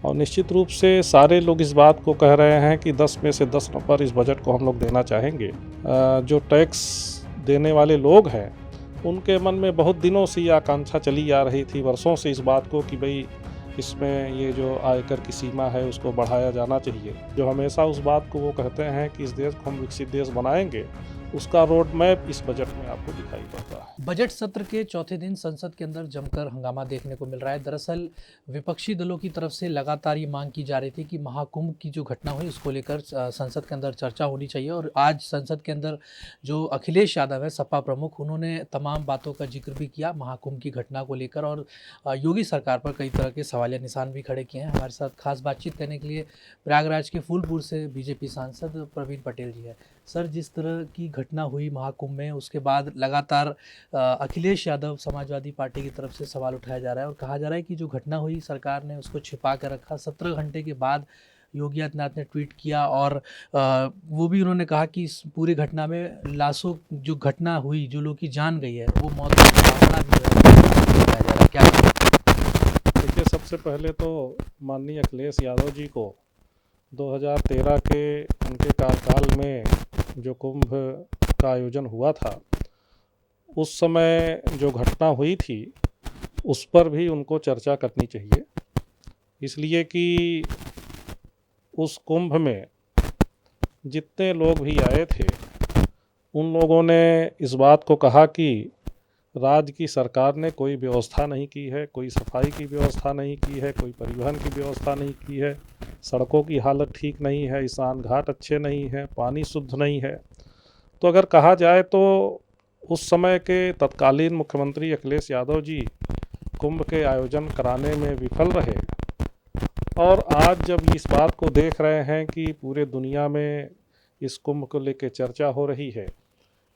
और निश्चित रूप से सारे लोग इस बात को कह रहे हैं कि 10 में से 10 नंबर इस बजट को हम लोग देना चाहेंगे। जो टैक्स देने वाले लोग हैं उनके मन में बहुत दिनों से ये आकांक्षा चली आ रही थी, वर्षों से, इस बात को कि भाई इसमें ये जो आयकर की सीमा है उसको बढ़ाया जाना चाहिए। जो हमेशा उस बात को वो कहते हैं कि इस देश को हम विकसित देश बनाएंगे, उसका रोड मैप इस बजट में आपको दिखाई पड़ता है। बजट सत्र के चौथे दिन संसद के अंदर जमकर हंगामा देखने को मिल रहा है। दरअसल विपक्षी दलों की तरफ से लगातार ये मांग की जा रही थी कि महाकुंभ की जो घटना हुई उसको लेकर संसद के अंदर चर्चा होनी चाहिए। और आज संसद के अंदर जो अखिलेश यादव है, सपा प्रमुख, उन्होंने तमाम बातों का जिक्र भी किया महाकुंभ की घटना को लेकर और योगी सरकार पर कई तरह के सवालिया निशान भी खड़े किए हैं। हमारे साथ खास बातचीत करने के लिए प्रयागराज के फूलपुर से बीजेपी सांसद प्रवीण पटेल जी है। सर, जिस तरह की घटना हुई महाकुंभ में, उसके बाद लगातार अखिलेश यादव समाजवादी पार्टी की तरफ से सवाल उठाया जा रहा है और कहा जा रहा है कि जो घटना हुई सरकार ने उसको छिपा कर रखा। 17 घंटे के बाद योगी आदित्यनाथ ने ट्वीट किया और वो भी उन्होंने कहा कि इस पूरी घटना में लाशों, जो घटना हुई, जो लोग की जान गई है, वो मौत का आंकड़ा भी बताया जा रहा है। क्या देखिए, सबसे पहले तो माननीय अखिलेश यादव जी को 2013 के उनके कार्यकाल में जो कुंभ का आयोजन हुआ था, उस समय जो घटना हुई थी उस पर भी उनको चर्चा करनी चाहिए, इसलिए कि उस कुंभ में जितने लोग भी आए थे उन लोगों ने इस बात को कहा कि राज्य की सरकार ने कोई व्यवस्था नहीं की है, कोई सफाई की व्यवस्था नहीं की है, कोई परिवहन की व्यवस्था नहीं की है, सड़कों की हालत ठीक नहीं है, स्नान घाट अच्छे नहीं हैं, पानी शुद्ध नहीं है। तो अगर कहा जाए तो उस समय के तत्कालीन मुख्यमंत्री अखिलेश यादव जी कुंभ के आयोजन कराने में विफल रहे, और आज जब इस बात को देख रहे हैं कि पूरे दुनिया में इस कुंभ को लेकर चर्चा हो रही है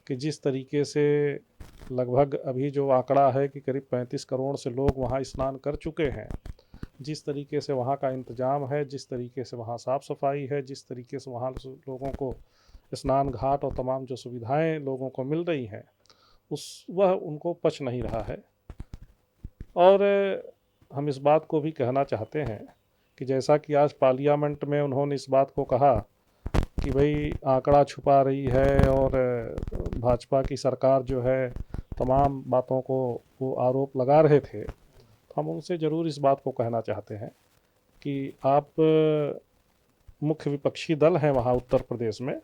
कि जिस तरीके से लगभग अभी जो आंकड़ा है कि करीब 35 करोड़ से लोग वहाँ स्नान कर चुके हैं, जिस तरीके से वहाँ का इंतज़ाम है, जिस तरीके से वहाँ साफ़ सफाई है, जिस तरीके से वहाँ लोगों को स्नान घाट और तमाम जो सुविधाएं लोगों को मिल रही हैं, वह उनको पच नहीं रहा है। और हम इस बात को भी कहना चाहते हैं कि जैसा कि आज पार्लियामेंट में उन्होंने इस बात को कहा कि भाई आंकड़ा छुपा रही है और भाजपा की सरकार जो है तमाम बातों को वो आरोप लगा रहे थे, तो हम उनसे ज़रूर इस बात को कहना चाहते हैं कि आप मुख्य विपक्षी दल हैं वहाँ उत्तर प्रदेश में,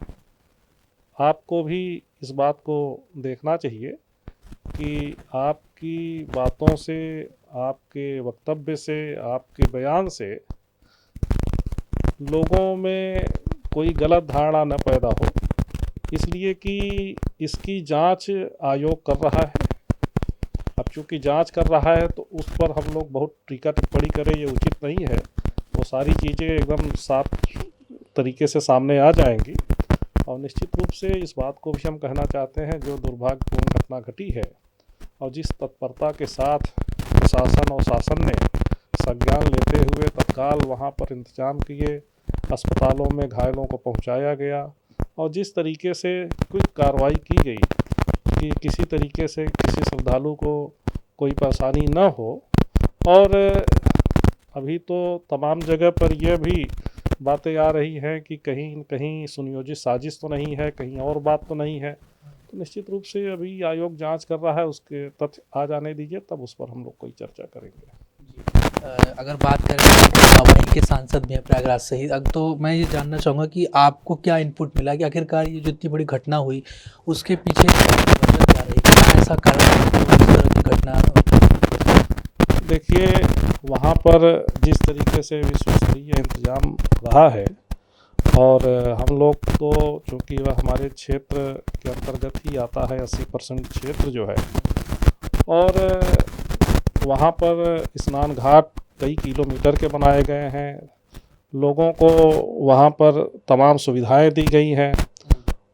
आपको भी इस बात को देखना चाहिए कि आपकी बातों से, आपके वक्तव्य से, आपके बयान से लोगों में कोई गलत धारणा न पैदा हो, इसलिए कि इसकी जांच आयोग कर रहा है। अब चूँकि जांच कर रहा है तो उस पर हम लोग बहुत टीका टिप्पणी करें, ये उचित नहीं है। वो सारी चीज़ें एकदम साफ तरीके से सामने आ जाएंगी। और निश्चित रूप से इस बात को भी हम कहना चाहते हैं, जो दुर्भाग्यपूर्ण घटना घटी है और जिस तत्परता के साथ प्रशासन और शासन ने संज्ञान लेते हुए तत्काल वहाँ पर इंतजाम किए, अस्पतालों में घायलों को पहुँचाया गया और जिस तरीके से क्विक कार्रवाई की गई कि किसी तरीके से किसी श्रद्धालु को कोई परेशानी न हो। और अभी तो तमाम जगह पर यह भी बातें आ रही हैं कि कहीं न कहीं सुनियोजित साजिश तो नहीं है, कहीं और बात तो नहीं है। तो निश्चित रूप से अभी आयोग जांच कर रहा है, उसके तथ्य आ जाने दीजिए, तब उस पर हम लोग कोई चर्चा करेंगे। अगर बात करें वहीं के सांसद भी हैं प्रयागराज से ही, तो मैं ये जानना चाहूँगा कि आपको क्या इनपुट मिला कि आखिरकार ये जो इतनी बड़ी घटना हुई उसके पीछे वजह क्या रही, क्या ऐसा कारण है कि इस तरह की घटना। देखिए, वहाँ पर जिस तरीके से विश्व स्तरीय इंतजाम रहा है और हम लोग तो चूँकि वह हमारे क्षेत्र के अंतर्गत ही आता है, 80% क्षेत्र जो है, और वहाँ पर स्नान घाट कई किलोमीटर के बनाए गए हैं, लोगों को वहाँ पर तमाम सुविधाएं दी गई हैं।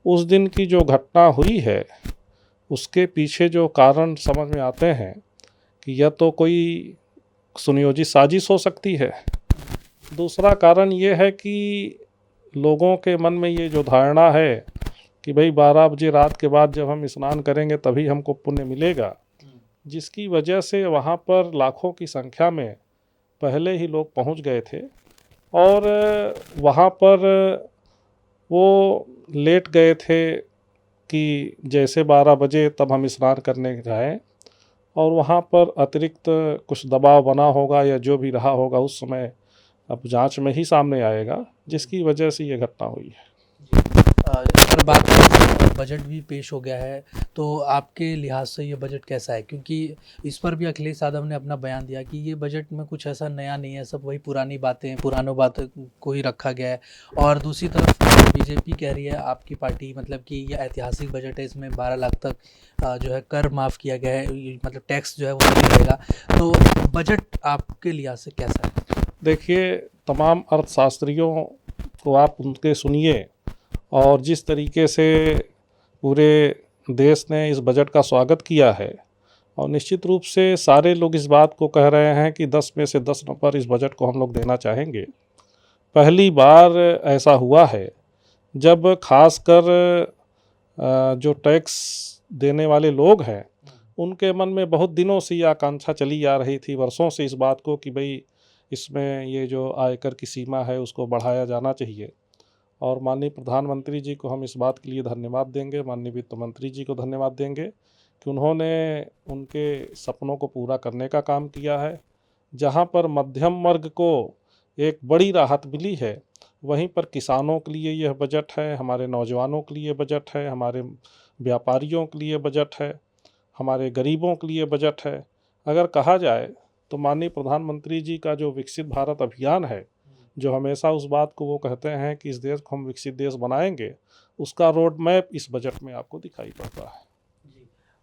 उस दिन की जो घटना हुई है उसके पीछे जो कारण समझ में आते हैं कि यह तो कोई सुनियोजित साजिश हो सकती है। दूसरा कारण ये है कि लोगों के मन में ये जो धारणा है कि भाई 12 बजे रात के बाद जब हम स्नान करेंगे तभी हमको पुण्य मिलेगा, जिसकी वजह से वहाँ पर लाखों की संख्या में पहले ही लोग पहुंच गए थे और वहाँ पर वो लेट गए थे कि जैसे 12 बजे तब हम स्नान करने जाएं, और वहाँ पर अतिरिक्त कुछ दबाव बना होगा या जो भी रहा होगा उस समय अब जांच में ही सामने आएगा, जिसकी वजह से ये घटना हुई है। अगर बात करें, बजट भी पेश हो गया है, तो आपके लिहाज से ये बजट कैसा है? क्योंकि इस पर भी अखिलेश यादव ने अपना बयान दिया कि ये बजट में कुछ ऐसा नया नहीं है, सब वही पुरानी बातें, पुरानों बातों को ही रखा गया है। और दूसरी तरफ बीजेपी कह रही है, आपकी पार्टी, मतलब कि ये ऐतिहासिक बजट है, इसमें 12 लाख तक जो है कर माफ़ किया गया है, मतलब टैक्स जो है वो नहीं रहेगा। तो बजट आपके लिहाज से कैसा है? देखिए, तमाम अर्थशास्त्रियों को आप उनके सुनिए, और जिस तरीके से पूरे देश ने इस बजट का स्वागत किया है, और निश्चित रूप से सारे लोग इस बात को कह रहे हैं कि 10 में से 10 नंबर इस बजट को हम लोग देना चाहेंगे। पहली बार ऐसा हुआ है जब खासकर जो टैक्स देने वाले लोग हैं उनके मन में बहुत दिनों से ये आकांक्षा चली आ रही थी, वर्षों से, इस बात को कि भाई इसमें ये जो आयकर की सीमा है उसको बढ़ाया जाना चाहिए। और माननीय प्रधानमंत्री जी को हम इस बात के लिए धन्यवाद देंगे, माननीय वित्त मंत्री जी को धन्यवाद देंगे कि उन्होंने उनके सपनों को पूरा करने का काम किया है। जहाँ पर मध्यम वर्ग को एक बड़ी राहत मिली है, वहीं पर किसानों के लिए यह बजट है, हमारे नौजवानों के लिए बजट है, हमारे व्यापारियों के लिए बजट है, हमारे गरीबों के लिए बजट है। अगर कहा जाए तो माननीय प्रधानमंत्री जी का जो विकसित भारत अभियान है, जो हमेशा उस बात को वो कहते हैं कि इस देश को हम विकसित देश बनाएंगे, उसका रोड मैप इस बजट में आपको दिखाई पड़ता है।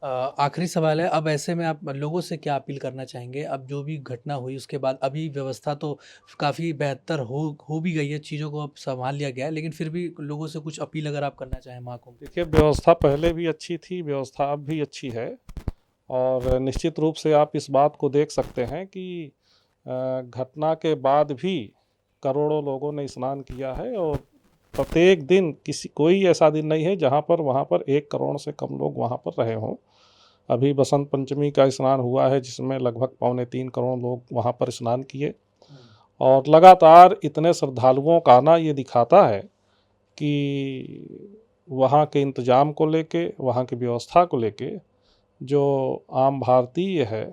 आखिरी सवाल है, अब ऐसे में आप लोगों से क्या अपील करना चाहेंगे? अब जो भी घटना हुई उसके बाद अभी व्यवस्था तो काफ़ी बेहतर हो भी गई है, चीज़ों को अब संभाल लिया गया है, लेकिन फिर भी लोगों से कुछ अपील अगर आप करना चाहें महाकुंभ। देखिए, व्यवस्था पहले भी अच्छी थी, व्यवस्था अब भी अच्छी है, और निश्चित रूप से आप इस बात को देख सकते हैं कि घटना के बाद भी करोड़ों लोगों ने स्नान किया है, और प्रत्येक दिन कोई ऐसा दिन नहीं है जहाँ पर वहाँ पर 1 करोड़ से कम लोग वहाँ पर रहे हों। अभी बसंत पंचमी का स्नान हुआ है जिसमें लगभग 2.25 करोड़ लोग वहाँ पर स्नान किए, और लगातार इतने श्रद्धालुओं का आना ये दिखाता है कि वहाँ के इंतज़ाम को लेके, वहाँ की व्यवस्था को लेके जो आम भारतीय है,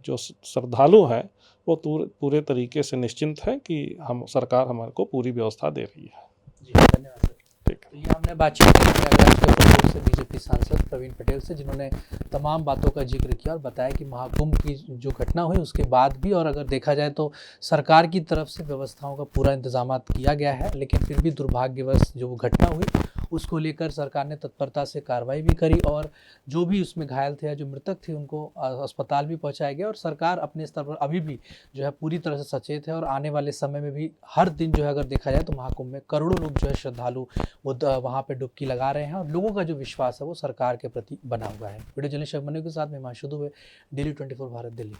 जो श्रद्धालु हैं, वो पूरे तरीके से निश्चिंत है कि सरकार हमारे को पूरी व्यवस्था दे रही है। जी, धन्यवाद सर। ठीक है। तो ये हमने बातचीत की प्रयागराज के फतेहपुर से बीजेपी सांसद प्रवीण पटेल से, जिन्होंने तमाम बातों का जिक्र किया और बताया कि महाकुंभ की जो घटना हुई उसके बाद भी, और अगर देखा जाए तो सरकार की तरफ से व्यवस्थाओं का पूरा इंतजाम किया गया है, लेकिन फिर भी दुर्भाग्यवश जो घटना हुई उसको लेकर सरकार ने तत्परता से कार्रवाई भी करी, और जो भी उसमें घायल थे या जो मृतक थे उनको अस्पताल भी पहुँचाया गया। और सरकार अपने स्तर पर अभी भी जो है पूरी तरह से सचेत है, और आने वाले समय में भी हर दिन जो है अगर देखा जाए तो महाकुंभ में करोड़ों लोग जो है श्रद्धालु वो वहाँ पे डुबकी लगा रहे हैं, और लोगों का जो विश्वास है वो सरकार के प्रति बना हुआ है। वीडियो जर्नलिस्ट अभिमन्यु के साथ में हिमांशु दुबे, Daily 24 भारत, दिल्ली।